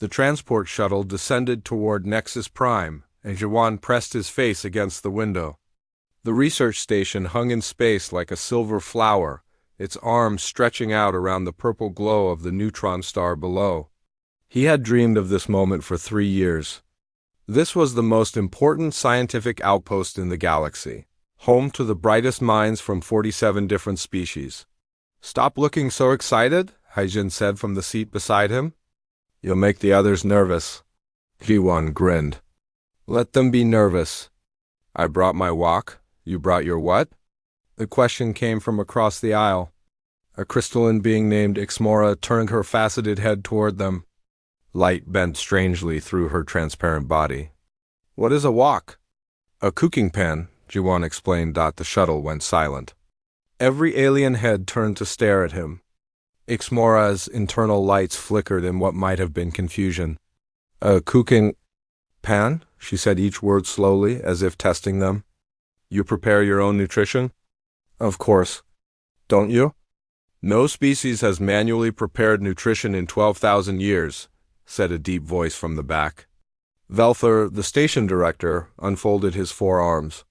The transport shuttle descended toward Nexus Prime, and Jiwan pressed his face against the window. The research station hung in space like a silver flower, its arms stretching out around the purple glow of the neutron star below. He had dreamed of this moment for 3 years. This was the most important scientific outpost in the galaxy, home to the brightest minds from 47 different species. "Stop looking so excited," Haijin said from the seat beside him. "You'll make the others nervous." Jiwan grinned. "Let them be nervous. I brought my wok. You brought your what?" The question came from across the aisle. A crystalline being named Ixmora turned her faceted head toward them. Light bent strangely through her transparent body. "What is a wok?" "A cooking pan," Jiwan explained. The shuttle went silent. Every alien head turned to stare at him. Ixmora's internal lights flickered in what might have been confusion. "A cooking pan?" She said each word slowly, as if testing them. "You prepare your own nutrition?" "Of course. Don't you?" "No species has manually prepared nutrition in 12,000 years, said a deep voice from the back. Velther, the station director, unfolded his forearms.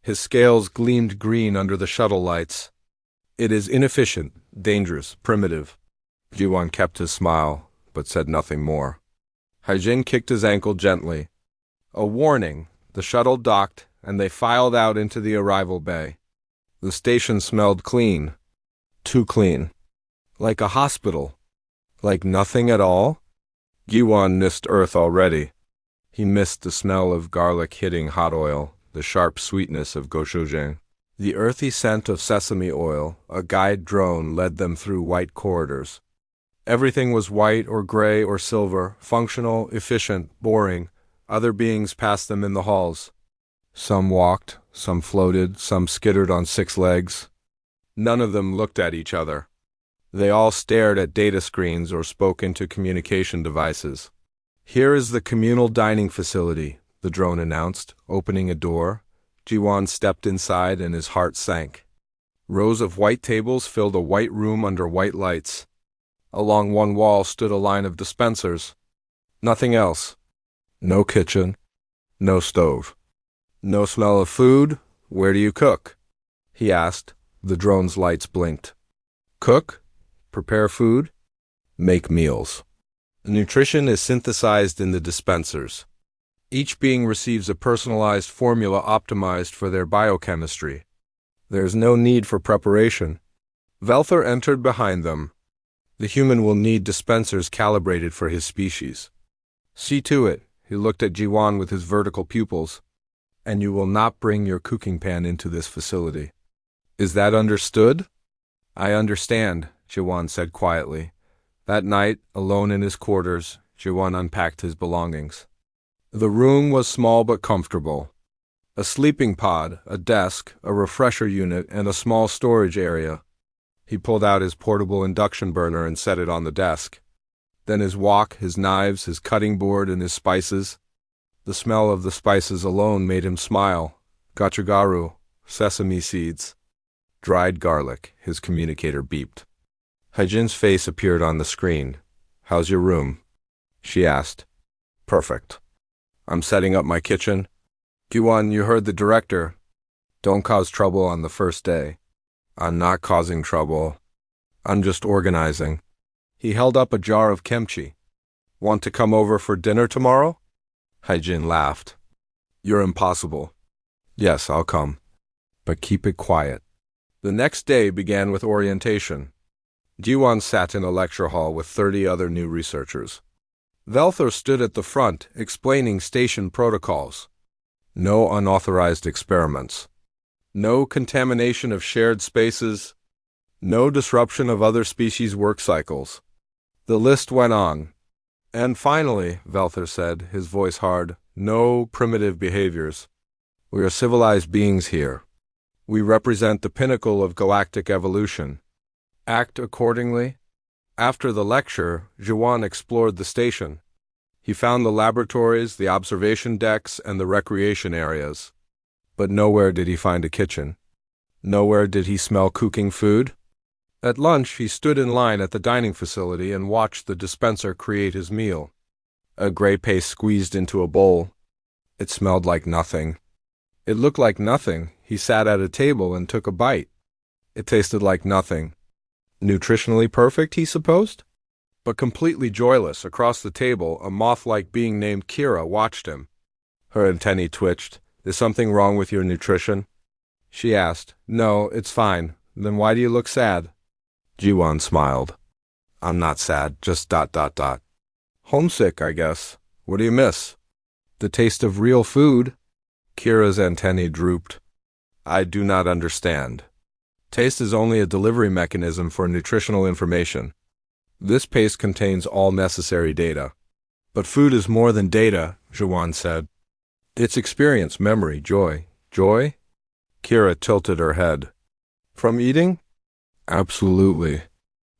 His scales gleamed green under the shuttle lights. "It is inefficient, dangerous, primitive." Jiwan kept his smile, but said nothing more. Haijin kicked his ankle gently. A warning. The shuttle docked, and they filed out into the arrival bay. The station smelled clean. Too clean. Like a hospital. Like nothing at all? Jiwan missed Earth already. He missed the smell of garlic hitting hot oil, the sharp sweetness of gochujang. The earthy scent of sesame oil. A guide drone led them through white corridors. Everything was white or gray or silver, functional, efficient, boring. Other beings passed them in the halls. Some walked, some floated, some skittered on 6 legs. None of them looked at each other. They all stared at data screens or spoke into communication devices. "Here is the communal dining facility," the drone announced, opening a door. Jiwan stepped inside and his heart sank. Rows of white tables filled a white room under white lights. Along one wall stood a line of dispensers. Nothing else. No kitchen. No stove. "No smell of food? Where do you cook?" he asked. The drone's lights blinked. "Cook? Prepare food? Make meals." Nutrition is synthesized in the dispensers. Each being receives a personalized formula optimized for their biochemistry. There is no need for preparation. Velther entered behind them. "The human will need dispensers calibrated for his species. See to it," he looked at Jiwan with his vertical pupils, "and you will not bring your cooking pan into this facility. Is that understood?" "I understand," Jiwan said quietly. That night, alone in his quarters, Jiwan unpacked his belongings. The room was small but comfortable. A sleeping pod, a desk, a refresher unit, and a small storage area. He pulled out his portable induction burner and set it on the desk. Then his wok, his knives, his cutting board, and his spices. The smell of the spices alone made him smile. Gochugaru, sesame seeds. Dried garlic, his communicator beeped. Haijin's face appeared on the screen. "How's your room?" she asked. "Perfect. I'm setting up my kitchen." "Jiwan, you heard the director. Don't cause trouble on the first day." "I'm not causing trouble. I'm just organizing." He held up a jar of kimchi. "Want to come over for dinner tomorrow?" Haijin laughed. "You're impossible." "Yes, I'll come. But keep it quiet." The next day began with orientation. Jiwan sat in a lecture hall with 30 other new researchers. Velther stood at the front, explaining station protocols. No unauthorized experiments. No contamination of shared spaces. No disruption of other species' work cycles. The list went on. "And finally," Velther said, his voice hard, "no primitive behaviors. We are civilized beings here. We represent the pinnacle of galactic evolution. Act accordingly." After the lecture, Jiwan explored the station. He found the laboratories, the observation decks, and the recreation areas. But nowhere did he find a kitchen. Nowhere did he smell cooking food. At lunch, he stood in line at the dining facility and watched the dispenser create his meal. A gray paste squeezed into a bowl. It smelled like nothing. It looked like nothing. He sat at a table and took a bite. It tasted like nothing. Nutritionally perfect, he supposed? But completely joyless, across the table, a moth-like being named Kira watched him. Her antennae twitched. Is something wrong with your nutrition? She asked. No, it's fine. Then why do you look sad? Jiwon smiled. I'm not sad, just ... Homesick, I guess. What do you miss? The taste of real food. Kira's antennae drooped. I do not understand. Taste is only a delivery mechanism for nutritional information. This paste contains all necessary data. But food is more than data, Jiwon said. It's experience, memory, joy. Joy? Kira tilted her head. From eating? Absolutely.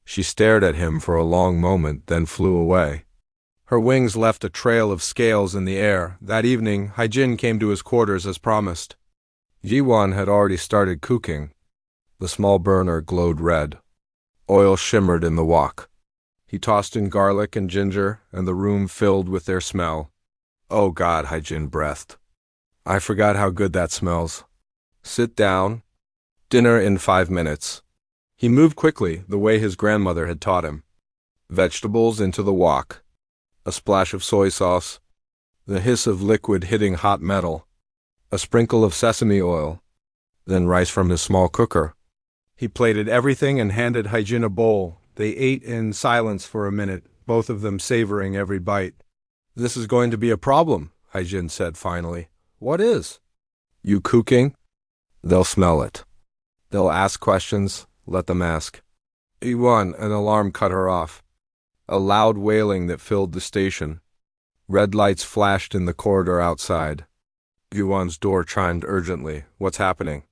She stared at him for a long moment, then flew away. Her wings left a trail of scales in the air. That evening, Haijin came to his quarters as promised. Jiwon had already started cooking. The small burner glowed red. Oil shimmered in the wok. He tossed in garlic and ginger, and the room filled with their smell. Oh God, Haijin breathed. I forgot how good that smells. Sit down. Dinner in 5 minutes. He moved quickly, the way his grandmother had taught him. Vegetables into the wok. A splash of soy sauce. The hiss of liquid hitting hot metal. A sprinkle of sesame oil. Then rice from his small cooker. He plated everything and handed Haijin a bowl. They ate in silence for a minute, both of them savoring every bite. This is going to be a problem, Haijin said finally. What is? You cooking? They'll smell it. They'll ask questions. Let them ask. Iwan, an alarm cut her off. A loud wailing that filled the station. Red lights flashed in the corridor outside. Yuan's door chimed urgently. What's happening?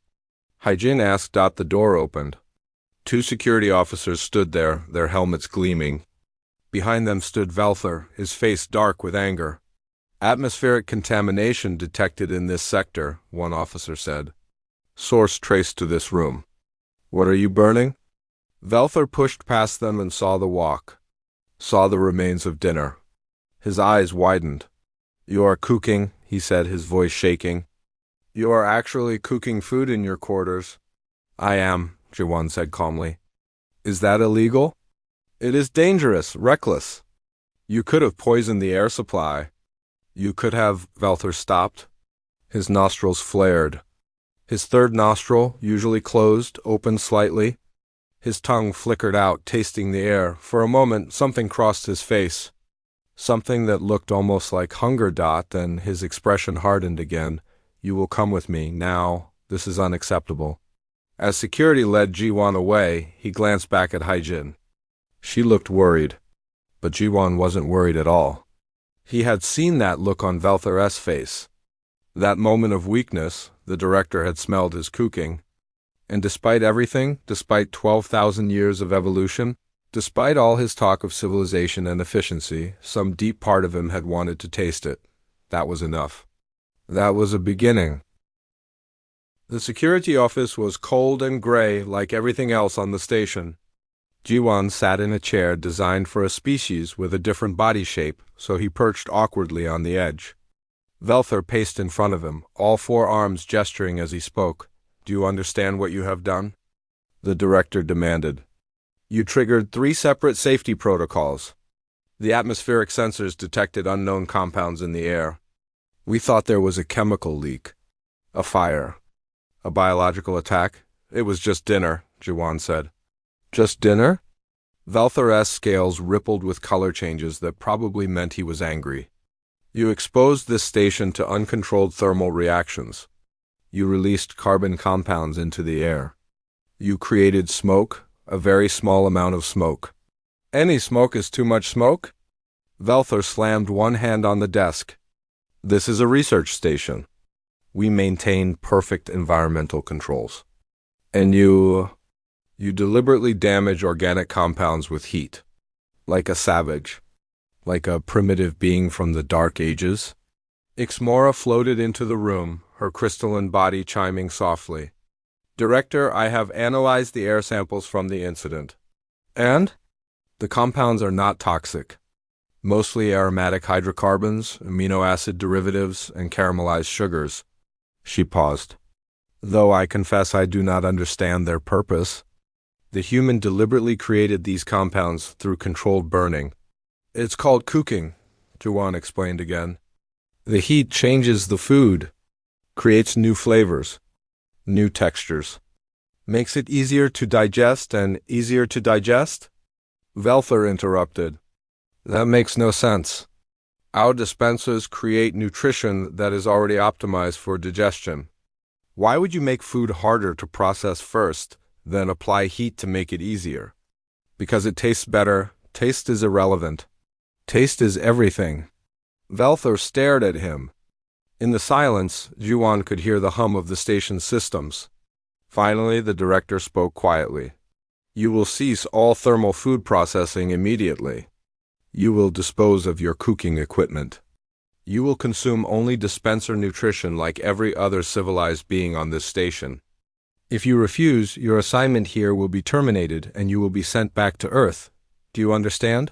Haijin asked. The door opened. 2 security officers stood there, their helmets gleaming. Behind them stood Velther, his face dark with anger. Atmospheric contamination detected in this sector, one officer said. Source traced to this room. What are you burning? Velther pushed past them and saw the wok. Saw the remains of dinner. His eyes widened. You are cooking, he said, his voice shaking. You are actually cooking food in your quarters. I am, Jiwon said calmly. Is that illegal? It is dangerous, reckless. You could have poisoned the air supply. You could have, Velther stopped. His nostrils flared. His third nostril, usually closed, opened slightly. His tongue flickered out, tasting the air. For a moment, something crossed his face. Something that looked almost like hunger. Then his expression hardened again. You will come with me, now. This is unacceptable. As security led Jiwon away, he glanced back at Haijin. She looked worried. But Jiwon wasn't worried at all. He had seen that look on Velther's face. That moment of weakness, the director had smelled his cooking. And despite everything, despite 12,000 years of evolution, despite all his talk of civilization and efficiency, some deep part of him had wanted to taste it. That was enough. That was a beginning. The security office was cold and gray like everything else on the station. Jiwon sat in a chair designed for a species with a different body shape, so he perched awkwardly on the edge. Velther paced in front of him, all 4 arms gesturing as he spoke. Do you understand what you have done? The director demanded. You triggered 3 separate safety protocols. The atmospheric sensors detected unknown compounds in the air. We thought there was a chemical leak. A fire. A biological attack. It was just dinner, Jiwon said. Just dinner? Velther's scales rippled with color changes that probably meant he was angry. You exposed this station to uncontrolled thermal reactions. You released carbon compounds into the air. You created smoke, a very small amount of smoke. Any smoke is too much smoke? Velther slammed one hand on the desk. This is a research station. We maintain perfect environmental controls. And you deliberately damage organic compounds with heat. Like a savage. Like a primitive being from the Dark Ages. Ixmora floated into the room, her crystalline body chiming softly. Director, I have analyzed the air samples from the incident. And? The compounds are not toxic. Mostly aromatic hydrocarbons, amino acid derivatives, and caramelized sugars. She paused. Though I confess I do not understand their purpose. The human deliberately created these compounds through controlled burning. It's called cooking, Juwan explained again. The heat changes the food, creates new flavors, new textures. Makes it easier to digest and easier to digest? Velther interrupted. That makes no sense. Our dispensers create nutrition that is already optimized for digestion. Why would you make food harder to process first, then apply heat to make it easier? Because it tastes better. Taste is irrelevant. Taste is everything. Velther stared at him. In the silence, Juwan could hear the hum of the station's systems. Finally, the director spoke quietly. You will cease all thermal food processing immediately. You will dispose of your cooking equipment. You will consume only dispenser nutrition like every other civilized being on this station. If you refuse, your assignment here will be terminated and you will be sent back to Earth. Do you understand?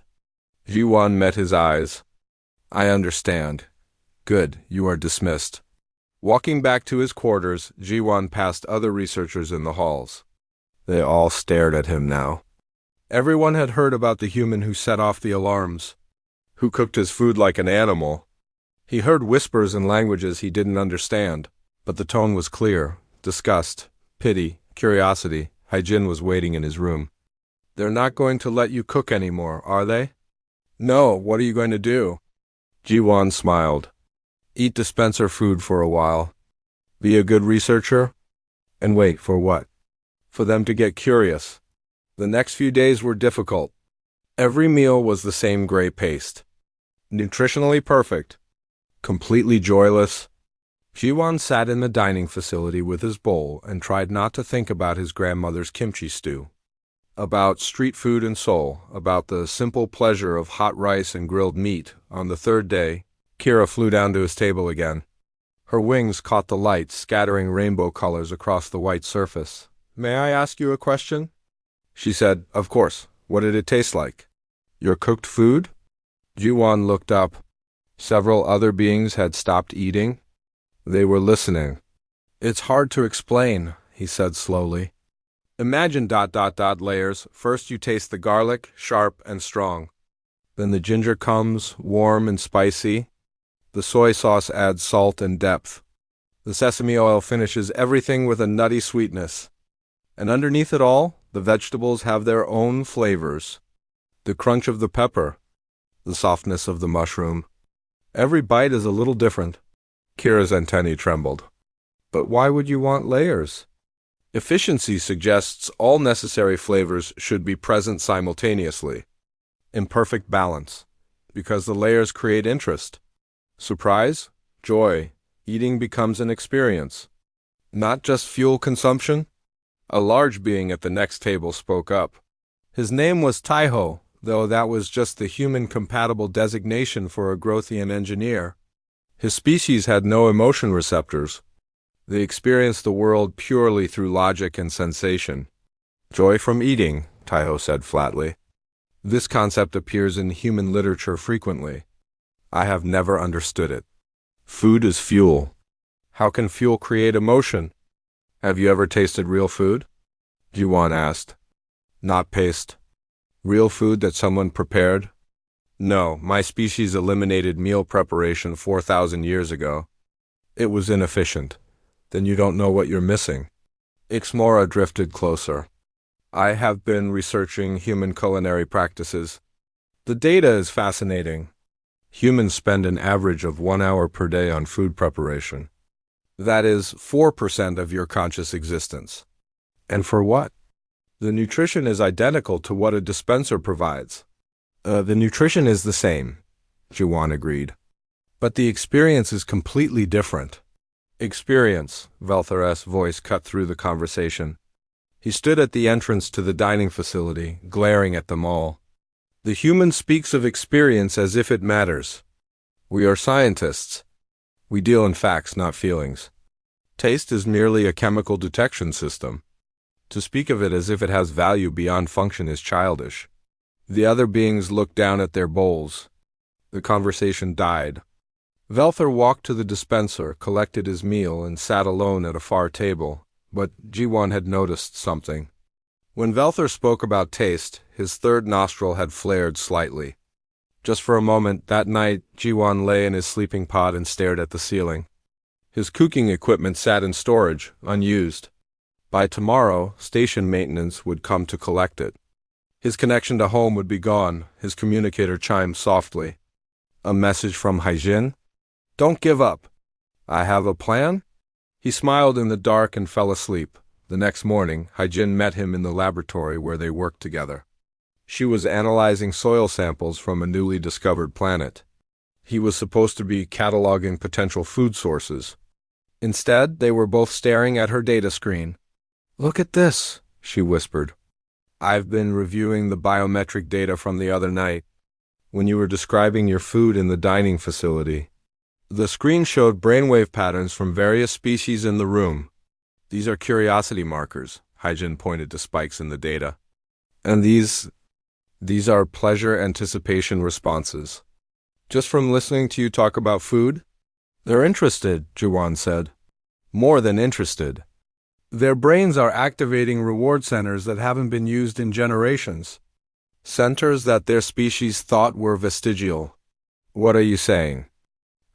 Jiwan met his eyes. I understand. Good, you are dismissed. Walking back to his quarters, Jiwan passed other researchers in the halls. They all stared at him now. Everyone had heard about the human who set off the alarms, who cooked his food like an animal. He heard whispers in languages he didn't understand, but the tone was clear. Disgust, pity, curiosity. Haijin was waiting in his room. They're not going to let you cook anymore, are they? No, what are you going to do? Jiwan smiled. Eat dispenser food for a while. Be a good researcher. And wait for what? For them to get curious. The next few days were difficult. Every meal was the same gray paste. Nutritionally perfect. Completely joyless. Jiwan sat in the dining facility with his bowl and tried not to think about his grandmother's kimchi stew. About street food in Seoul, about the simple pleasure of hot rice and grilled meat. On the third day, Kira flew down to his table again. Her wings caught the light, scattering rainbow colors across the white surface. May I ask you a question? She said, Of course. What did it taste like? Your cooked food? Jiwan looked up. Several other beings had stopped eating. They were listening. It's hard to explain, he said slowly. Imagine ... layers. First you taste the garlic, sharp and strong. Then the ginger comes, warm and spicy. The soy sauce adds salt and depth. The sesame oil finishes everything with a nutty sweetness. And underneath it all, the vegetables have their own flavors. The crunch of the pepper, the softness of the mushroom. Every bite is a little different. Kira's antennae trembled. But why would you want layers? Efficiency suggests all necessary flavors should be present simultaneously, in perfect balance, because the layers create interest. Surprise, joy, eating becomes an experience. Not just fuel consumption. A large being at the next table spoke up. His name was Taiho, though that was just the human-compatible designation for a Grothian engineer. His species had no emotion receptors. They experienced the world purely through logic and sensation. Joy from eating, Taiho said flatly. This concept appears in human literature frequently. I have never understood it. Food is fuel. How can fuel create emotion? Have you ever tasted real food? Jiwan asked. Not paste. Real food that someone prepared? No, my species eliminated meal preparation 4,000 years ago. It was inefficient. Then you don't know what you're missing. Ixmora drifted closer. I have been researching human culinary practices. The data is fascinating. Humans spend an average of 1 hour per day on food preparation. That is 4% of your conscious existence. And for what? The nutrition is identical to what a dispenser provides. The nutrition is the same, Jiwan agreed. But the experience is completely different. Experience, Velther's voice cut through the conversation. He stood at the entrance to the dining facility, glaring at them all. The human speaks of experience as if it matters. We are scientists. We deal in facts, not feelings. Taste is merely a chemical detection system. To speak of it as if it has value beyond function is childish. The other beings looked down at their bowls. The conversation died. Velther walked to the dispenser, collected his meal, and sat alone at a far table, but Jiwan had noticed something. When Velther spoke about taste, his third nostril had flared slightly. Just for a moment, that night, Jiwan lay in his sleeping pod and stared at the ceiling. His cooking equipment sat in storage, unused. By tomorrow, station maintenance would come to collect it. His connection to home would be gone. His communicator chimed softly. A message from Haijin? Don't give up. I have a plan? He smiled in the dark and fell asleep. The next morning, Haijin met him in the laboratory where they worked together. She was analyzing soil samples from a newly discovered planet. He was supposed to be cataloging potential food sources. Instead, they were both staring at her data screen. Look at this, she whispered. I've been reviewing the biometric data from the other night, when you were describing your food in the dining facility. The screen showed brainwave patterns from various species in the room. These are curiosity markers, Haijin pointed to spikes in the data. And these are pleasure anticipation responses. Just from listening to you talk about food? They're interested, Jiwan said. More than interested. Their brains are activating reward centers that haven't been used in generations. Centers that their species thought were vestigial. What are you saying?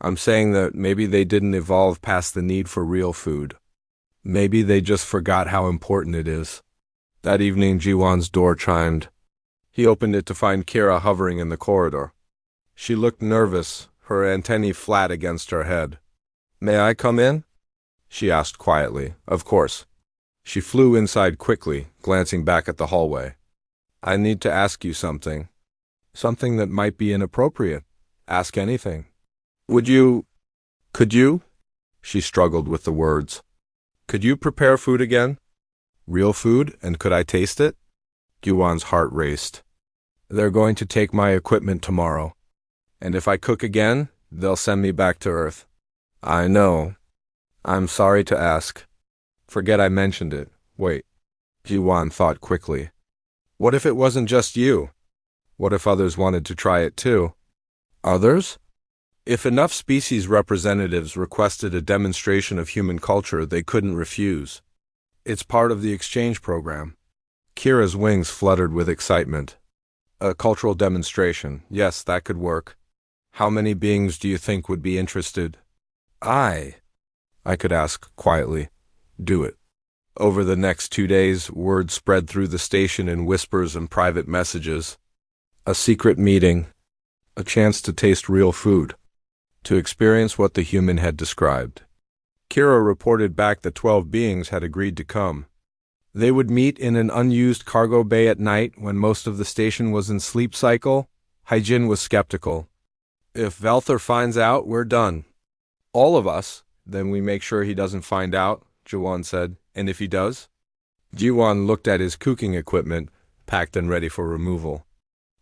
I'm saying that maybe they didn't evolve past the need for real food. Maybe they just forgot how important it is. That evening, Jiwan's door chimed. He opened it to find Kira hovering in the corridor. She looked nervous, her antennae flat against her head. May I come in? She asked quietly. Of course. She flew inside quickly, glancing back at the hallway. I need to ask you something. Something that might be inappropriate. Ask anything. Could you? She struggled with the words. Could you prepare food again? Real food, and could I taste it? Yuan's heart raced. They're going to take my equipment tomorrow. And if I cook again, they'll send me back to Earth. I know. I'm sorry to ask. Forget I mentioned it. Wait. Yuan thought quickly. What if it wasn't just you? What if others wanted to try it too? Others? If enough species representatives requested a demonstration of human culture, they couldn't refuse. It's part of the exchange program. Kira's wings fluttered with excitement. A cultural demonstration. Yes, that could work. How many beings do you think would be interested? I could ask quietly. Do it. Over the next 2 days, word spread through the station in whispers and private messages. A secret meeting. A chance to taste real food. To experience what the human had described. Kira reported back that 12 beings had agreed to come. They would meet in an unused cargo bay at night when most of the station was in sleep cycle. Haijin was skeptical. If Velther finds out, we're done. All of us, then we make sure he doesn't find out, Jiwan said. And if he does? Jiwan looked at his cooking equipment, packed and ready for removal.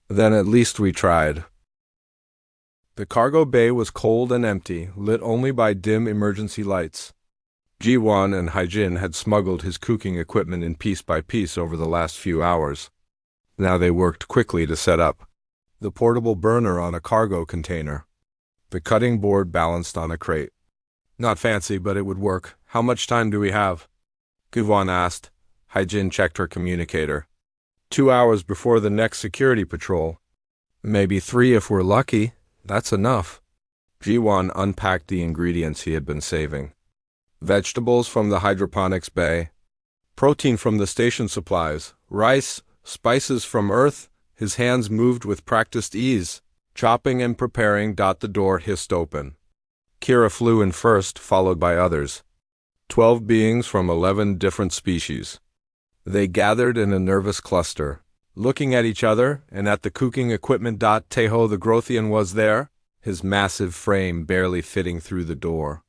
Then at least we tried. The cargo bay was cold and empty, lit only by dim emergency lights. Jiwan and Haijin had smuggled his cooking equipment in piece by piece over the last few hours. Now they worked quickly to set up. The portable burner on a cargo container. The cutting board balanced on a crate. Not fancy, but it would work. How much time do we have? Guvan asked. Haijin checked her communicator. 2 hours before the next security patrol. Maybe 3 if we're lucky. That's enough. Jiwan unpacked the ingredients he had been saving. Vegetables from the hydroponics bay. Protein from the station supplies. Rice, spices from Earth. His hands moved with practiced ease. Chopping and preparing. The door hissed open. Kira flew in first, followed by others. 12 beings from 11 different species. They gathered in a nervous cluster, looking at each other and at the cooking equipment. Teho the Grothian was there, his massive frame barely fitting through the door.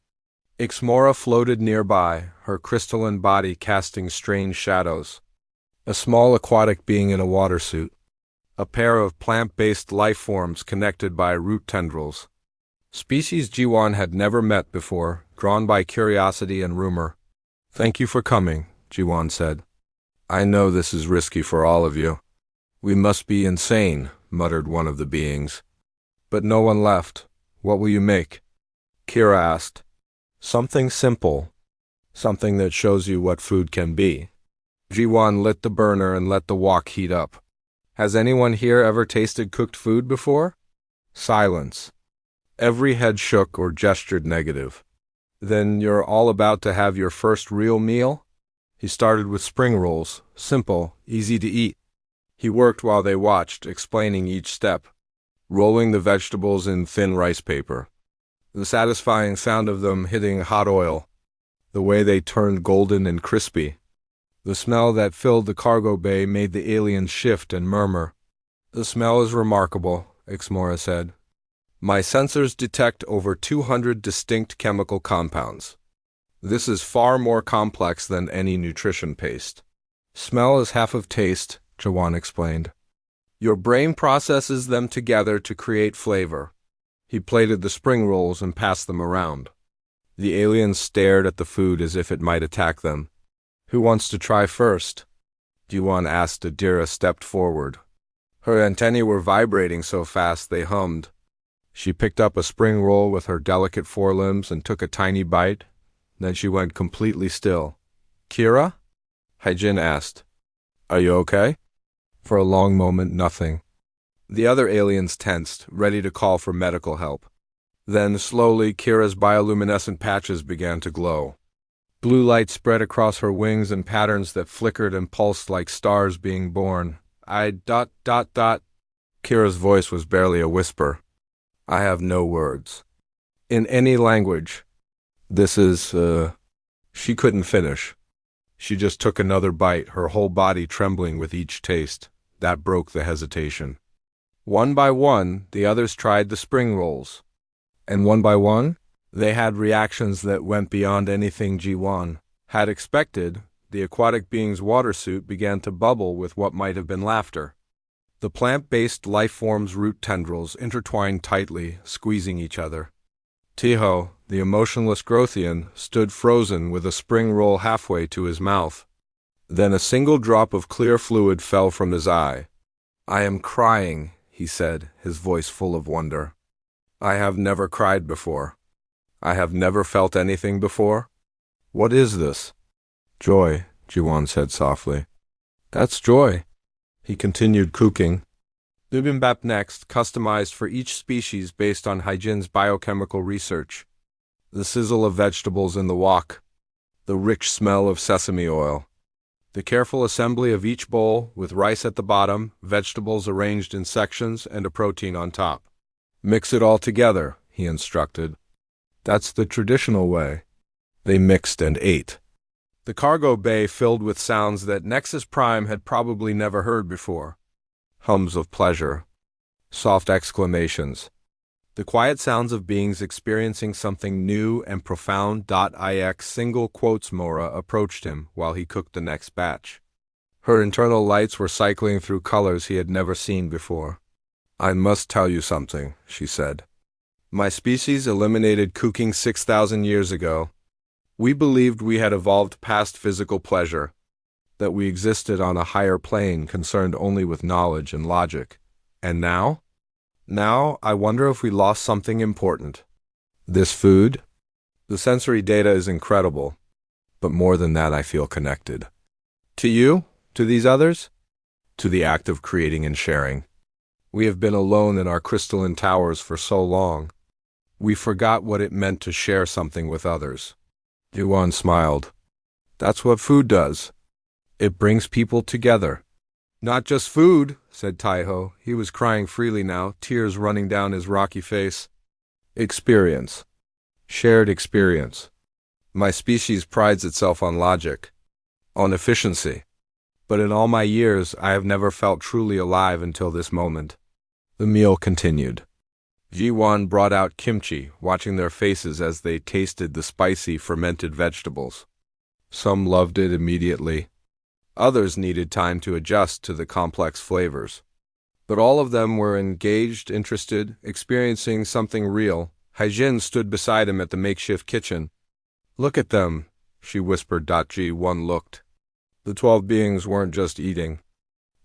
Ixmora floated nearby, her crystalline body casting strange shadows. A small aquatic being in a water suit. A pair of plant-based life forms connected by root tendrils. Species Jiwan had never met before, drawn by curiosity and rumor. Thank you for coming, Jiwan said. I know this is risky for all of you. We must be insane, muttered one of the beings. But no one left. What will you make? Kira asked. Something simple. Something that shows you what food can be. Jiwan lit the burner and let the wok heat up. Has anyone here ever tasted cooked food before? Silence. Every head shook or gestured negative. Then you're all about to have your first real meal? He started with spring rolls, simple, easy to eat. He worked while they watched, explaining each step, rolling the vegetables in thin rice paper. The satisfying sound of them hitting hot oil, the way they turned golden and crispy. The smell that filled the cargo bay made the aliens shift and murmur. The smell is remarkable, Ixmora said. My sensors detect over 200 distinct chemical compounds. This is far more complex than any nutrition paste. Smell is half of taste, Jawan explained. Your brain processes them together to create flavor. He plated the spring rolls and passed them around. The aliens stared at the food as if it might attack them. Who wants to try first? Jawan asked. Adira stepped forward. Her antennae were vibrating so fast they hummed. She picked up a spring roll with her delicate forelimbs and took a tiny bite. Then she went completely still. Kira? Haijin asked. Are you okay? For a long moment, nothing. The other aliens tensed, ready to call for medical help. Then, slowly, Kira's bioluminescent patches began to glow. Blue light spread across her wings in patterns that flickered and pulsed like stars being born. Kira's voice was barely a whisper. I have no words. In any language. This is, She couldn't finish. She just took another bite, her whole body trembling with each taste. That broke the hesitation. One by one, the others tried the spring rolls. And one by one, they had reactions that went beyond anything Jiwan had expected. The aquatic being's water suit began to bubble with what might have been laughter. The plant-based life form's root tendrils intertwined tightly, squeezing each other. Tiho, the emotionless Grothian, stood frozen with a spring roll halfway to his mouth. Then a single drop of clear fluid fell from his eye. I am crying, he said, his voice full of wonder. I have never cried before. I have never felt anything before. What is this? Joy, Jiwan said softly. That's joy. He continued cooking. Bibimbap next, customized for each species based on Haijin's biochemical research. The sizzle of vegetables in the wok. The rich smell of sesame oil. The careful assembly of each bowl, with rice at the bottom, vegetables arranged in sections, and a protein on top. Mix it all together, he instructed. That's the traditional way. They mixed and ate. The cargo bay filled with sounds that Nexus Prime had probably never heard before. Hums of pleasure. Soft exclamations. The quiet sounds of beings experiencing something new and profound. IX single quotes Mora approached him while he cooked the next batch. Her internal lights were cycling through colors he had never seen before. I must tell you something, she said. My species eliminated cooking 6,000 years ago. We believed we had evolved past physical pleasure, that we existed on a higher plane concerned only with knowledge and logic. And now? Now, I wonder if we lost something important. This food? The sensory data is incredible, but more than that, I feel connected. To you? To these others? To the act of creating and sharing. We have been alone in our crystalline towers for so long. We forgot what it meant to share something with others. Yuan smiled. That's what food does. It brings people together. Not just food, said Taiho. He was crying freely now, tears running down his rocky face. Experience. Shared experience. My species prides itself on logic, on efficiency. But in all my years, I have never felt truly alive until this moment. The meal continued. Jiwan brought out kimchi, watching their faces as they tasted the spicy, fermented vegetables. Some loved it immediately. Others needed time to adjust to the complex flavors. But all of them were engaged, interested, experiencing something real. Haijin stood beside him at the makeshift kitchen. Look at them, she whispered. Ji1 looked. The 12 beings weren't just eating.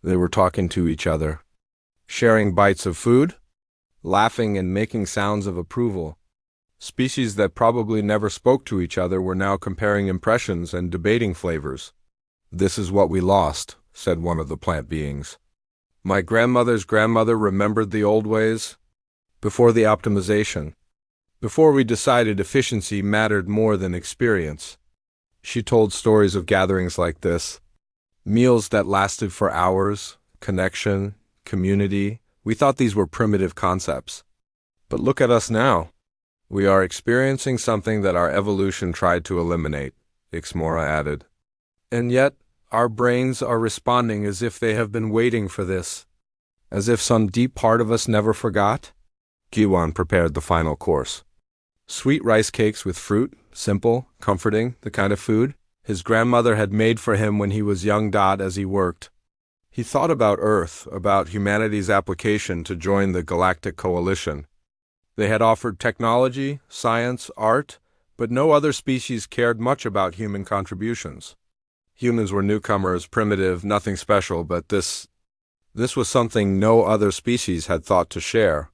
They were talking to each other. Sharing bites of food? laughing and making sounds of approval. Species that probably never spoke to each other were now comparing impressions and debating flavors. "This is what we lost," said one of the plant beings. "My grandmother's grandmother remembered the old ways before the optimization, before we decided efficiency mattered more than experience. She told stories of gatherings like this, meals that lasted for hours, connection, community. We thought these were primitive concepts. But look at us now. We are experiencing something that our evolution tried to eliminate," Ixmora added. "And yet, our brains are responding as if they have been waiting for this, as if some deep part of us never forgot." Jiwan prepared the final course. Sweet rice cakes with fruit, simple, comforting, the kind of food his grandmother had made for him when he was young. As he worked, he thought about Earth, about humanity's application to join the Galactic Coalition. They had offered technology, science, art, but no other species cared much about human contributions. Humans were newcomers, primitive, nothing special, but this was something no other species had thought to share.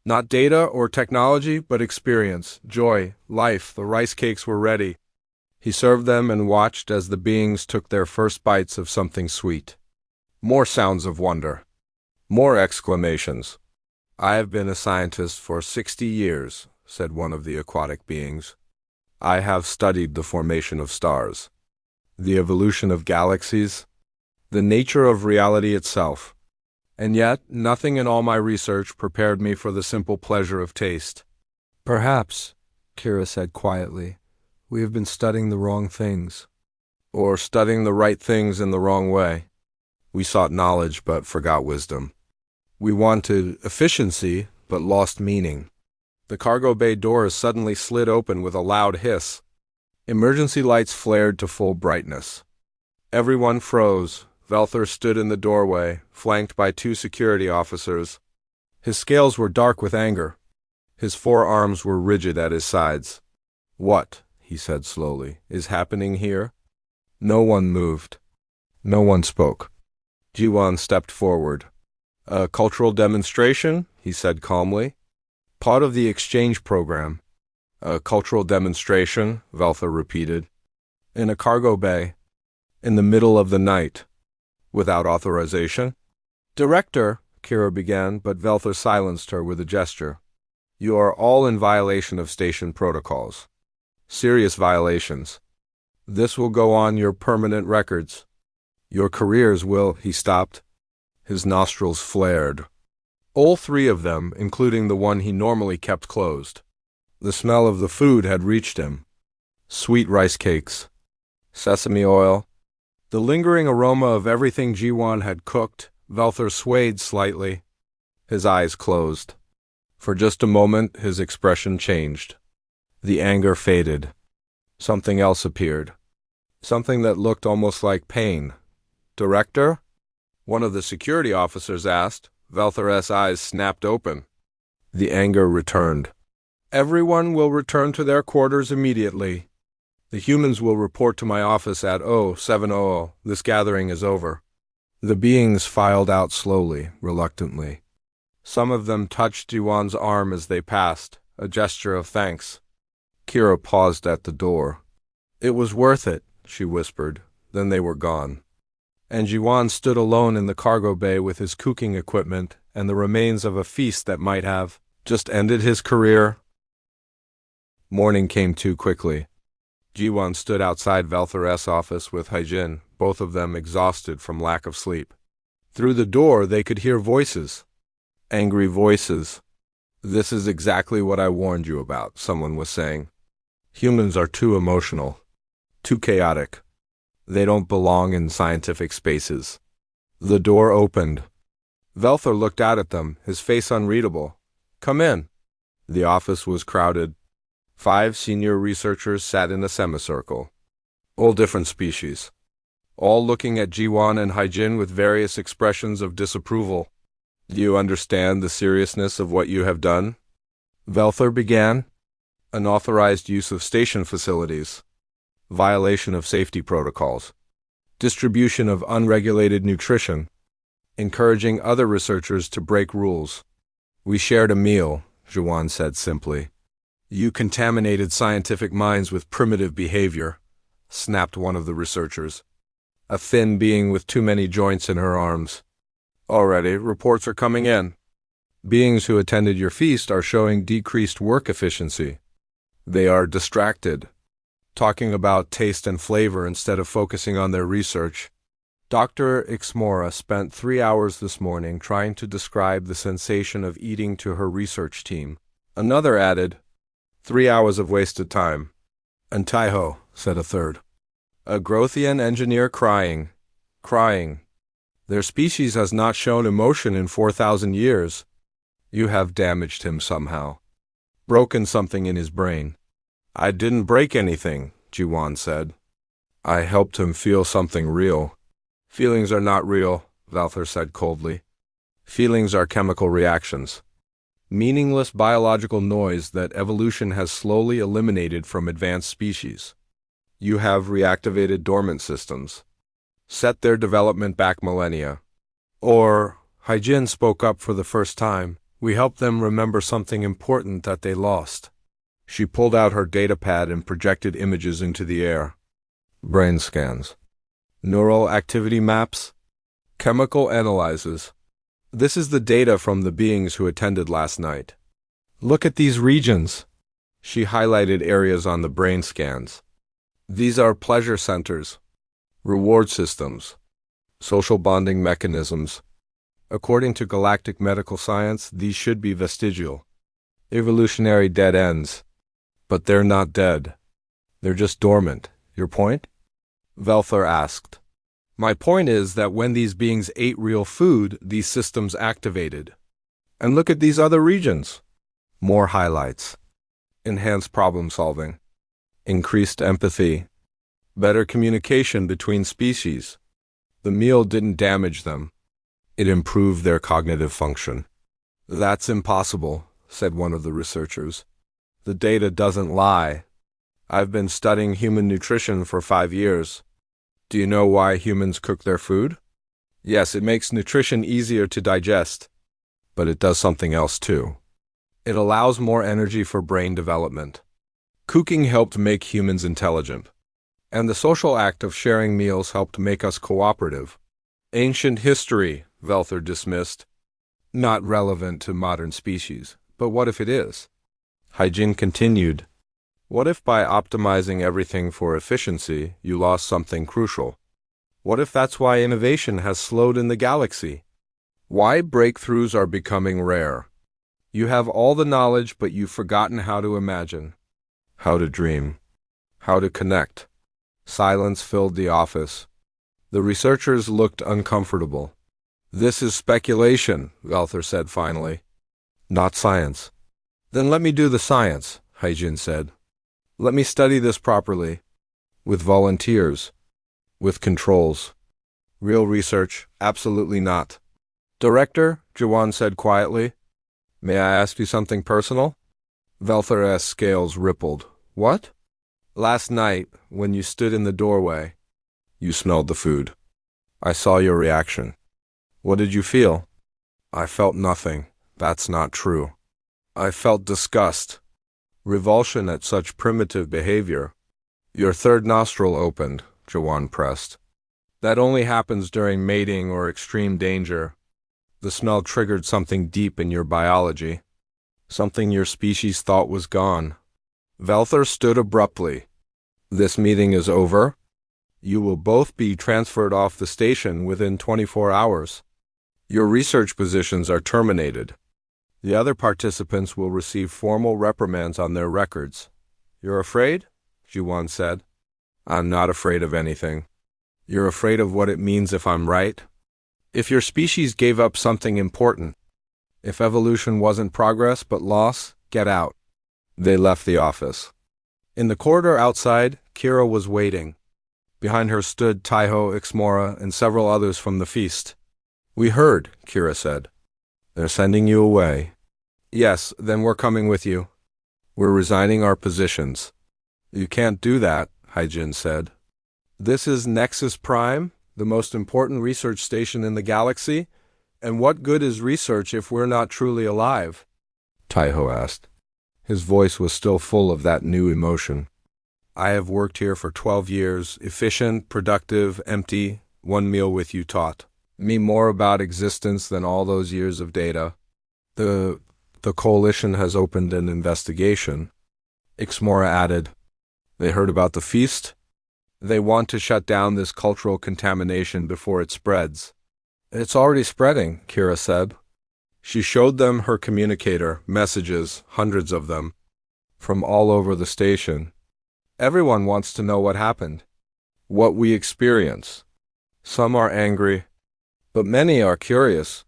Not data or technology, but experience, joy, life. The rice cakes were ready. He served them and watched as the beings took their first bites of something sweet. More sounds of wonder. More exclamations. "I have been a scientist for 60 years, said one of the aquatic beings. "I have studied the formation of stars, the evolution of galaxies, the nature of reality itself. And yet, nothing in all my research prepared me for the simple pleasure of taste." "Perhaps," Kira said quietly, "we have been studying the wrong things." "Or studying the right things in the wrong way. We sought knowledge but forgot wisdom. We wanted efficiency but lost meaning." The cargo bay doors suddenly slid open with a loud hiss. Emergency lights flared to full brightness. Everyone froze. Velthor stood in the doorway, flanked by 2 security officers. His scales were dark with anger. His forearms were rigid at his sides. "What," he said slowly, "is happening here?" No one moved. No one spoke. Jiwan stepped forward. "A cultural demonstration," he said calmly. "Part of the exchange program." "A cultural demonstration," Velthor repeated. "In a cargo bay. In the middle of the night. Without authorization?" "Director," Kira began, but Velthor silenced her with a gesture. "You are all in violation of station protocols. Serious violations. This will go on your permanent records. Your careers will—" He stopped. His nostrils flared. All 3 of them, including the one he normally kept closed. The smell of the food had reached him. Sweet rice cakes. Sesame oil. The lingering aroma of everything Jiwan had cooked. Velthor swayed slightly. His eyes closed. For just a moment, his expression changed. The anger faded. Something else appeared. Something that looked almost like pain. "Director?" one of the security officers asked. Velthor's eyes snapped open. The anger returned. "Everyone will return to their quarters immediately. The humans will report to my office at 0700. This gathering is over." The beings filed out slowly, reluctantly. Some of them touched Jiwan's arm as they passed, a gesture of thanks. Kira paused at the door. "It was worth it," she whispered. Then they were gone. And Jiwan stood alone in the cargo bay with his cooking equipment and the remains of a feast that might have just ended his career. Morning came too quickly. Jiwan stood outside Velthor's office with Haijin, both of them exhausted from lack of sleep. Through the door they could hear voices. Angry voices. "This is exactly what I warned you about," someone was saying. "Humans are too emotional. Too chaotic. They don't belong in scientific spaces." The door opened. Velthor looked out at them, his face unreadable. "Come in." The office was crowded. 5 senior researchers sat in a semicircle. All different species. All looking at Jiwan and Haijin with various expressions of disapproval. "Do you understand the seriousness of what you have done?" Velthor began. "Unauthorized use of station facilities. Violation of safety protocols. Distribution of unregulated nutrition. Encouraging other researchers to break rules. We shared a meal, Jiwan said simply. You contaminated scientific minds with primitive behavior, snapped one of the researchers. A thin being with too many joints in her arms. Already, reports are coming in. Beings who attended your feast are showing decreased work efficiency. They are distracted, talking about taste and flavor instead of focusing on their research. Dr. Ixmora spent 3 hours this morning trying to describe the sensation of eating to her research team. Another added, 3 hours of wasted time. And Taiho, said a third. A Grothian engineer crying. Their species has not shown emotion in 4,000 years. You have damaged him somehow. Broken something in his brain. I didn't break anything, Jiwan said. I helped him feel something real. Feelings are not real, Valther said coldly. Feelings are chemical reactions. Meaningless biological noise that evolution has slowly eliminated from advanced species. You have reactivated dormant systems. Set their development back millennia. Or, Haijin spoke up for the first time, we helped them remember something important that they lost. She pulled out her datapad and projected images into the air. Brain scans. Neural activity maps. Chemical analyses. This is the data from the beings who attended last night. Look at these regions. She highlighted areas on the brain scans. These are pleasure centers, reward systems, social bonding mechanisms. According to galactic medical science, these should be vestigial, evolutionary dead ends. But they're not dead. They're just dormant. Your point? Velthar asked. My point is that when these beings ate real food, these systems activated. And look at these other regions. More highlights. Enhanced problem solving. Increased empathy. Better communication between species. The meal didn't damage them. It improved their cognitive function. That's impossible, said one of the researchers. The data doesn't lie. I've been studying human nutrition for 5 years. Do you know why humans cook their food? Yes, it makes nutrition easier to digest, but it does something else too. It allows more energy for brain development. Cooking helped make humans intelligent, and the social act of sharing meals helped make us cooperative. Ancient history, Velthar dismissed. Not relevant to modern species, but what if it is? Haijin continued. What if by optimizing everything for efficiency, you lost something crucial? What if that's why innovation has slowed in the galaxy? Why breakthroughs are becoming rare? You have all the knowledge, but you've forgotten how to imagine, how to dream, how to connect. Silence filled the office. The researchers looked uncomfortable. This is speculation, Velthar said finally. Not science. Then let me do the science, Haijin said. Let me study this properly. With volunteers. With controls. Real research? Absolutely not. Director, Jiwan said quietly. May I ask you something personal? Velthar's scales rippled. What? Last night, when you stood in the doorway, you smelled the food. I saw your reaction. What did you feel? I felt nothing. That's not true. I felt disgust, revulsion at such primitive behavior. Your third nostril opened, Jiwan pressed. That only happens during mating or extreme danger. The smell triggered something deep in your biology, something your species thought was gone. Velthar stood abruptly. This meeting is over. You will both be transferred off the station within 24 hours. Your research positions are terminated. The other participants will receive formal reprimands on their records. You're afraid? Jiwan said. I'm not afraid of anything. You're afraid of what it means if I'm right? If your species gave up something important, if evolution wasn't progress but loss, get out. They left the office. In the corridor outside, Kira was waiting. Behind her stood Taiho, Ixmora, and several others from the feast. We heard, Kira said. They're sending you away. Yes, then we're coming with you. We're resigning our positions. You can't do that, Haijin said. This is Nexus Prime, the most important research station in the galaxy, And what good is research if we're not truly alive? Taiho asked. His voice was still full of that new emotion. I have worked here for 12 years, efficient, productive, empty. One meal with you taught me more about existence than all those years of data. The coalition has opened an investigation. Ixmora added. They heard about the feast? They want to shut down this cultural contamination before it spreads. It's already spreading, Kira said. She showed them her communicator, messages, hundreds of them, from all over the station. Everyone wants to know what happened, what we experience. Some are angry, but many are curious.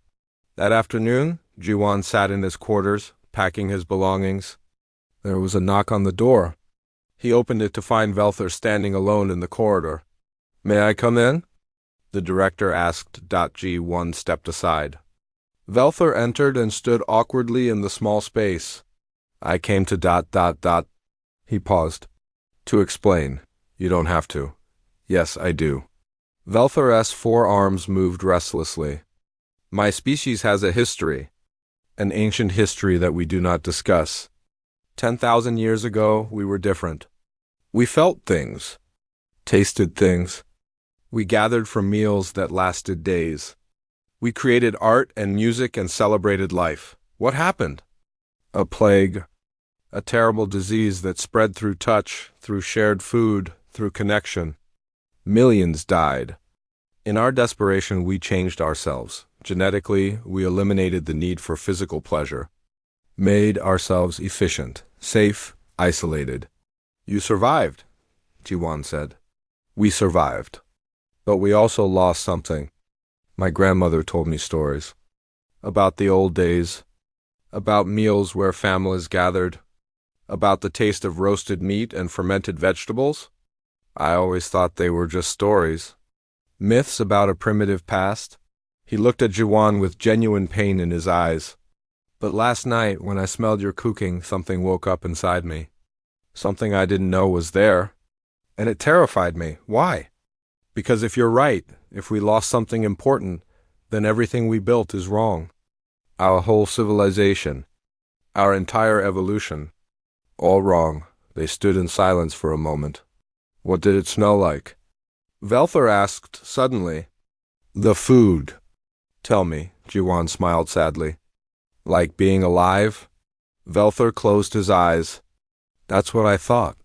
That afternoon, Jiwan sat in his quarters, packing his belongings. There was a knock on the door. He opened it to find Velther standing alone in the corridor. May I come in? The director asked. G1 stepped aside. Velther entered and stood awkwardly in the small space. I came to ... He paused. To explain. You don't have to. Yes, I do. Velther's forearms moved restlessly. My species has a history. An ancient history that we do not discuss. 10,000 years ago, we were different. We felt things. Tasted things. We gathered for meals that lasted days. We created art and music and celebrated life. What happened? A plague. A terrible disease that spread through touch, through shared food, through connection. Millions died. In our desperation, we changed ourselves. Genetically, we eliminated the need for physical pleasure. Made ourselves efficient, safe, isolated. You survived, Jiwan said. We survived. But we also lost something. My grandmother told me stories. About the old days. About meals where families gathered. About the taste of roasted meat and fermented vegetables. I always thought they were just stories. Myths about a primitive past. He looked at Jiwan with genuine pain in his eyes. But last night, when I smelled your cooking, something woke up inside me. Something I didn't know was there. And it terrified me. Why? Because if you're right, if we lost something important, then everything we built is wrong. Our whole civilization. Our entire evolution. All wrong. They stood in silence for a moment. What did it smell like? Velther asked suddenly. The food. Tell me, Jiwan smiled sadly. Like being alive? Velther closed his eyes. That's what I thought.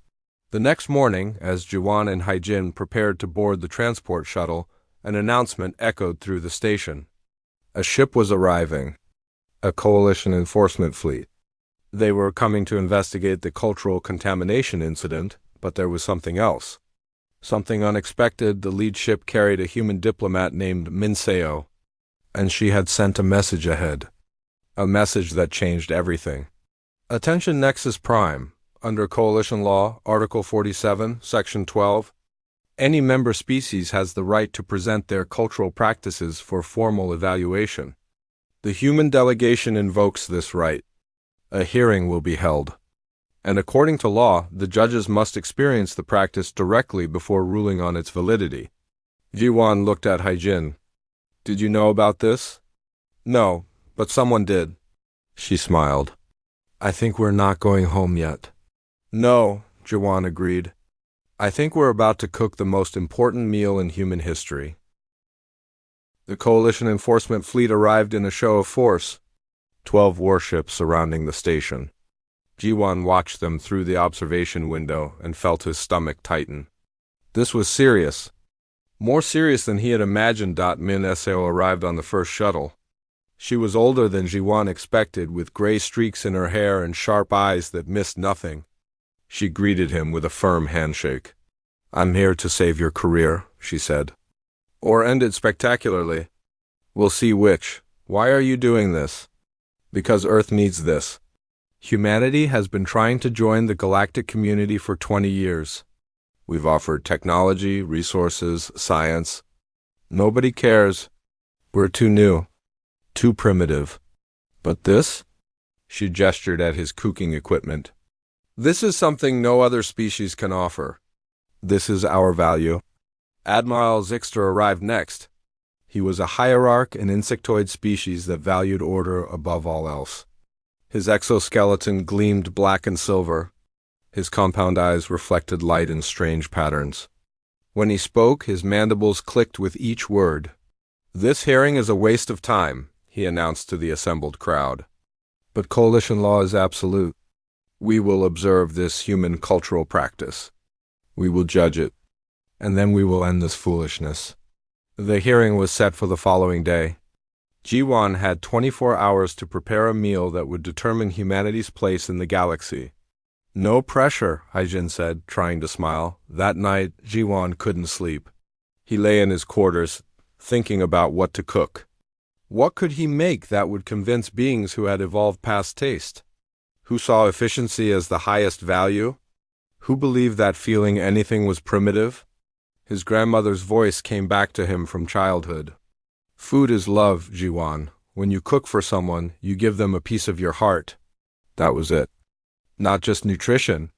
The next morning, as Jiwan and Haijin prepared to board the transport shuttle, an announcement echoed through the station. A ship was arriving. A coalition enforcement fleet. They were coming to investigate the cultural contamination incident, but there was something else. Something unexpected. The lead ship carried a human diplomat named Minseo, and she had sent a message ahead. A message that changed everything. Attention Nexus Prime. Under Coalition Law, Article 47, Section 12, any member species has the right to present their cultural practices for formal evaluation. The human delegation invokes this right. A hearing will be held. And according to law, the judges must experience the practice directly before ruling on its validity. Jiwan looked at Haijin. Did you know about this? No, but someone did. She smiled. I think we're not going home yet. No, Jiwan agreed. I think we're about to cook the most important meal in human history. The Coalition Enforcement Fleet arrived in a show of force. 12 warships surrounding the station. Jiwan watched them through the observation window and felt his stomach tighten. This was serious. More serious than he had imagined. Min Seo arrived on the first shuttle. She was older than Jiwan expected, with gray streaks in her hair and sharp eyes that missed nothing. She greeted him with a firm handshake. I'm here to save your career, she said. Or end it spectacularly. We'll see which. Why are you doing this? Because Earth needs this. Humanity has been trying to join the galactic community for 20 years. We've offered technology, resources, science. Nobody cares. We're too new. Too primitive. But this? She gestured at his cooking equipment. This is something no other species can offer. This is our value. Admiral Zixter arrived next. He was a hierarch, an insectoid species that valued order above all else. His exoskeleton gleamed black and silver. His compound eyes reflected light in strange patterns. When he spoke, his mandibles clicked with each word. "This hearing is a waste of time," he announced to the assembled crowd. "But coalition law is absolute. We will observe this human cultural practice. We will judge it. And then we will end this foolishness." The hearing was set for the following day. Jiwan had 24 hours to prepare a meal that would determine humanity's place in the galaxy. "No pressure," Haijin said, trying to smile. That night, Jiwan couldn't sleep. He lay in his quarters, thinking about what to cook. What could he make that would convince beings who had evolved past taste? Who saw efficiency as the highest value? Who believed that feeling anything was primitive? His grandmother's voice came back to him from childhood. "Food is love, Jiwan. When you cook for someone, you give them a piece of your heart." That was it. Not just nutrition,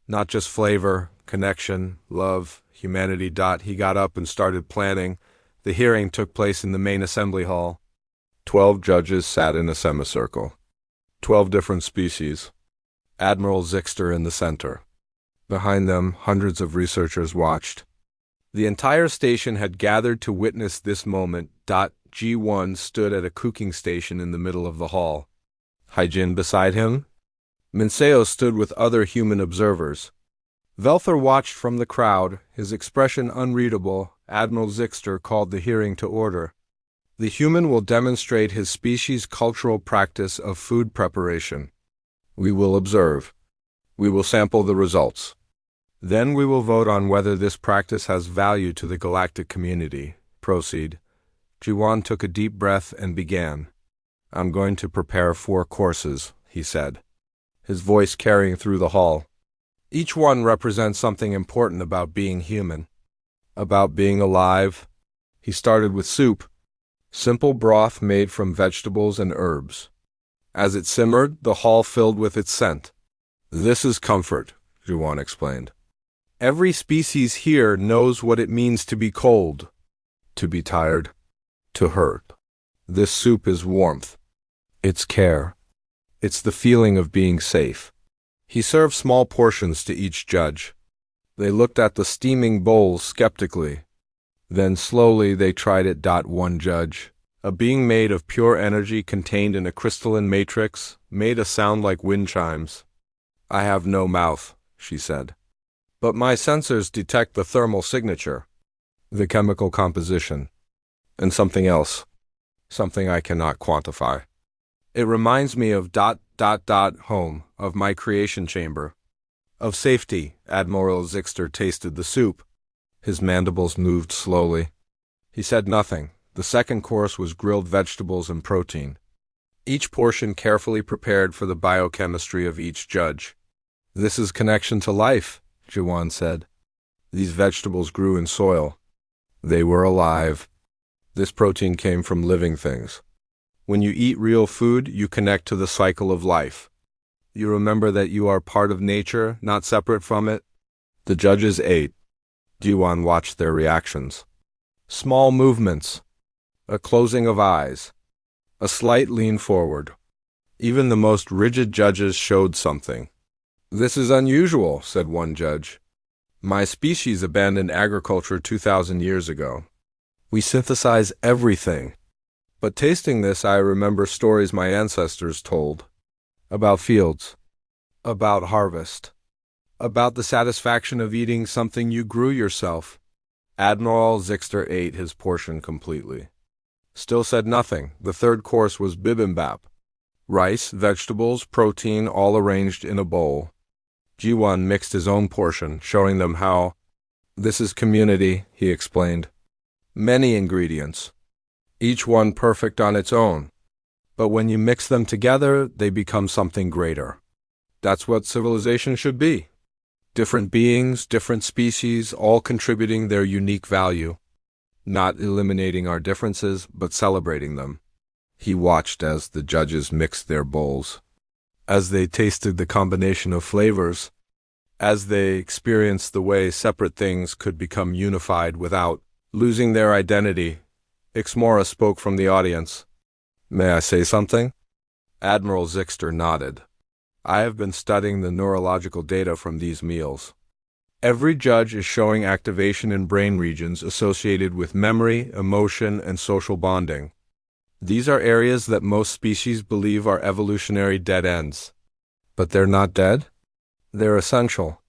not just flavor, connection, love, humanity. He got up and started planning. The hearing took place in the main assembly hall. 12 judges sat in a semicircle. 12 different species. Admiral Zixter in the center. Behind them, hundreds of researchers watched. The entire station had gathered to witness this moment. G1 stood at a cooking station in the middle of the hall. Haijin beside him. Minseo stood with other human observers. Velther watched from the crowd, his expression unreadable. Admiral Zixter called the hearing to order. "The human will demonstrate his species' cultural practice of food preparation. We will observe. We will sample the results. Then we will vote on whether this practice has value to the galactic community. Proceed." Jiwan took a deep breath and began. "I'm going to prepare 4 courses," he said, his voice carrying through the hall. "Each one represents something important about being human, about being alive." He started with soup, simple broth made from vegetables and herbs. As it simmered, the hall filled with its scent. "This is comfort," Jiwan explained. "Every species here knows what it means to be cold, to be tired, to hurt. This soup is warmth. It's care. It's the feeling of being safe." He served small portions to each judge. They looked at the steaming bowls skeptically. Then slowly they tried it. One judge, a being made of pure energy contained in a crystalline matrix, made a sound like wind chimes. "I have no mouth," she said. "But my sensors detect the thermal signature, the chemical composition, and something else, something I cannot quantify. It reminds me of home, of my creation chamber, of safety." Admiral Zixter tasted the soup. His mandibles moved slowly. He said nothing. The second course was grilled vegetables and protein, each portion carefully prepared for the biochemistry of each judge. "This is connection to life," Jiwan said. "These vegetables grew in soil. They were alive. This protein came from living things. When you eat real food, you connect to the cycle of life. You remember that you are part of nature, not separate from it." The judges ate. Jiwan watched their reactions. Small movements, a closing of eyes, a slight lean forward. Even the most rigid judges showed something. "This is unusual," said one judge. "My species abandoned agriculture 2,000 years ago. We synthesize everything. But tasting this, I remember stories my ancestors told. About fields, about harvest, about the satisfaction of eating something you grew yourself." Admiral Zixter ate his portion completely. Still said nothing. The third course was bibimbap. Rice, vegetables, protein, all arranged in a bowl. Jiwan mixed his own portion, showing them how. "This is community," he explained. "Many ingredients, each one perfect on its own. But when you mix them together, they become something greater. That's what civilization should be. Different beings, different species, all contributing their unique value. Not eliminating our differences, but celebrating them." He watched as the judges mixed their bowls, as they tasted the combination of flavors, as they experienced the way separate things could become unified without losing their identity. Ixmora spoke from the audience. May I say something? Admiral Zixter nodded. I have been studying the neurological data from these meals. Every judge is showing activation in brain regions associated with memory, emotion, and social bonding. These are areas that most species believe are evolutionary dead ends. But they're not dead? They're essential.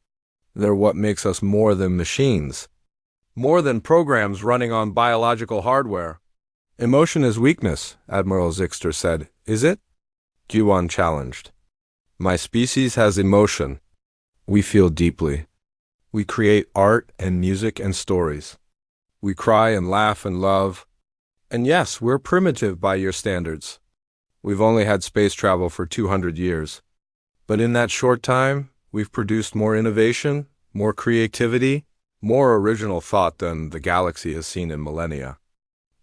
They're what makes us more than machines. More than programs running on biological hardware. Emotion is weakness, Admiral Zixter said. Is it? Jiwan challenged. My species has emotion. We feel deeply. We create art and music and stories. We cry and laugh and love. And yes, we're primitive by your standards. We've only had space travel for 200 years. But in that short time, we've produced more innovation, more creativity, more original thought than the galaxy has seen in millennia.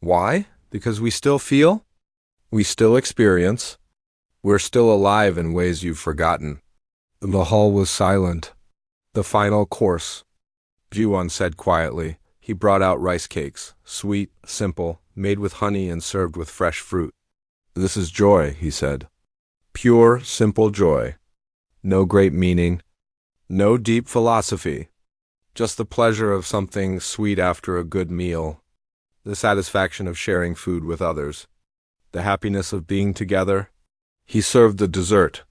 Why? Because we still feel? We still experience? We're still alive in ways you've forgotten. The hall was silent. The final course, Jiwan said quietly. He brought out rice cakes, sweet, simple, made with honey and served with fresh fruit. This is joy, he said. Pure, simple joy. No great meaning. No deep philosophy. Just the pleasure of something sweet after a good meal. The satisfaction of sharing food with others. The happiness of being together. He served the dessert,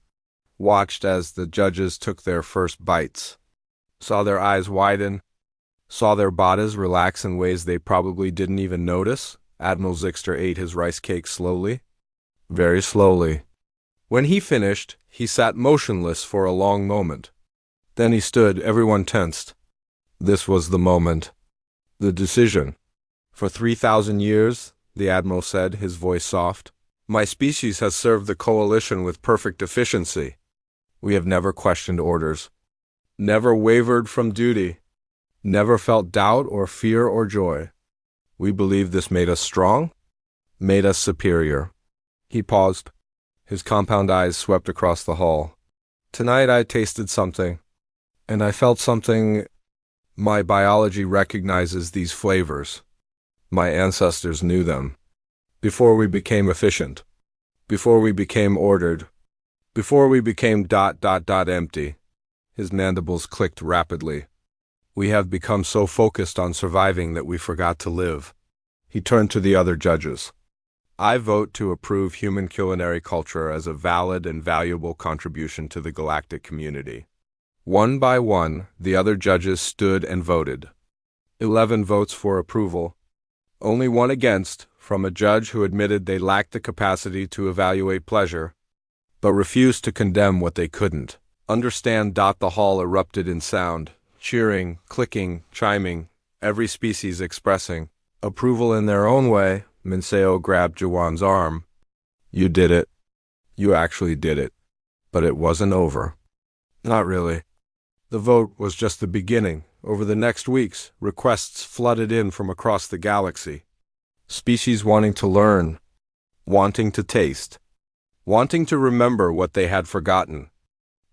watched as the judges took their first bites, saw their eyes widen, saw their bodies relax in ways they probably didn't even notice. Admiral Zixter ate his rice cake slowly, very slowly. When he finished, he sat motionless for a long moment. Then he stood, everyone tensed. This was the moment. The decision. For 3,000 years, the Admiral said, his voice soft, my species has served the Coalition with perfect efficiency. We have never questioned orders, never wavered from duty, never felt doubt or fear or joy. We believe this made us strong, made us superior. He paused. His compound eyes swept across the hall. Tonight I tasted something, and I felt something. My biology recognizes these flavors. My ancestors knew them. Before we became efficient. Before we became ordered. Before we became ... empty. His mandibles clicked rapidly. We have become so focused on surviving that we forgot to live. He turned to the other judges. I vote to approve human culinary culture as a valid and valuable contribution to the galactic community. One by one, the other judges stood and voted. 11 votes for approval. Only one against, from a judge who admitted they lacked the capacity to evaluate pleasure, but refused to condemn what they couldn't understand. The hall erupted in sound, cheering, clicking, chiming, every species expressing approval in their own way. Minseo grabbed Jiwan's arm. You did it. You actually did it. But it wasn't over. Not really. The vote was just the beginning. Over the next weeks, requests flooded in from across the galaxy. Species wanting to learn, wanting to taste, wanting to remember what they had forgotten.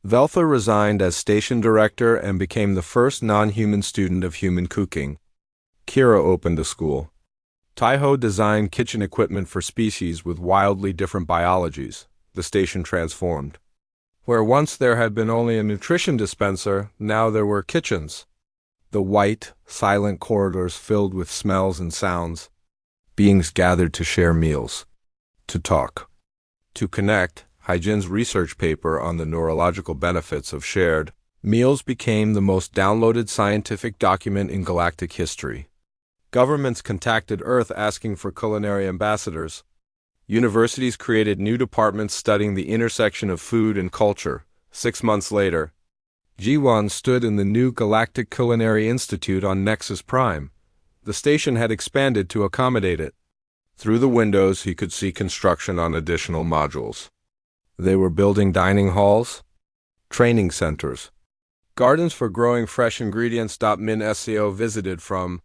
Veltha resigned as station director and became the first non-human student of human cooking. Kira opened a school. Taiho designed kitchen equipment for species with wildly different biologies. The station transformed. Where once there had been only a nutrition dispenser, now there were kitchens. The white, silent corridors filled with smells and sounds. Beings gathered to share meals, to talk, to connect. Hygin's research paper on the neurological benefits of shared meals became the most downloaded scientific document in galactic history. Governments contacted Earth asking for culinary ambassadors. Universities created new departments studying the intersection of food and culture. 6 months later, Jiwan stood in the new Galactic Culinary Institute on Nexus Prime. The station had expanded to accommodate it. Through the windows, he could see construction on additional modules. They were building dining halls, training centers, gardens for growing fresh ingredients. Min SCO visited from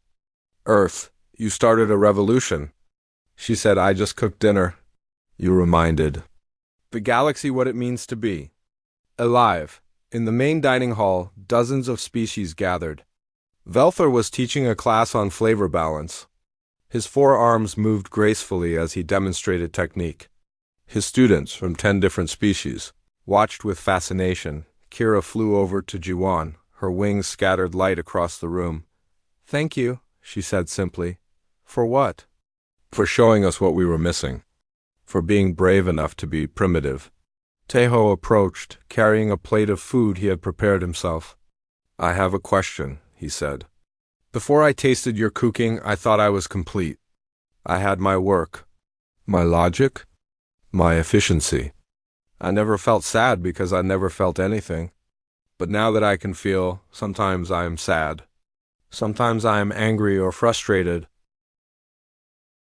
Earth. You started a revolution. She said, I just cooked dinner. You reminded the galaxy what it means to be alive. In the main dining hall, dozens of species gathered. Velther was teaching a class on flavor balance. His forearms moved gracefully as he demonstrated technique. His students, from 10 different species, watched with fascination. Kira flew over to Jiwan. Her wings scattered light across the room. "Thank you," she said simply. "For what?" "For showing us what we were missing. For being brave enough to be primitive." Teho approached, carrying a plate of food he had prepared himself. "I have a question," he said. "Before I tasted your cooking, I thought I was complete. I had my work, my logic, my efficiency. I never felt sad because I never felt anything. But now that I can feel, sometimes I am sad. Sometimes I am angry or frustrated.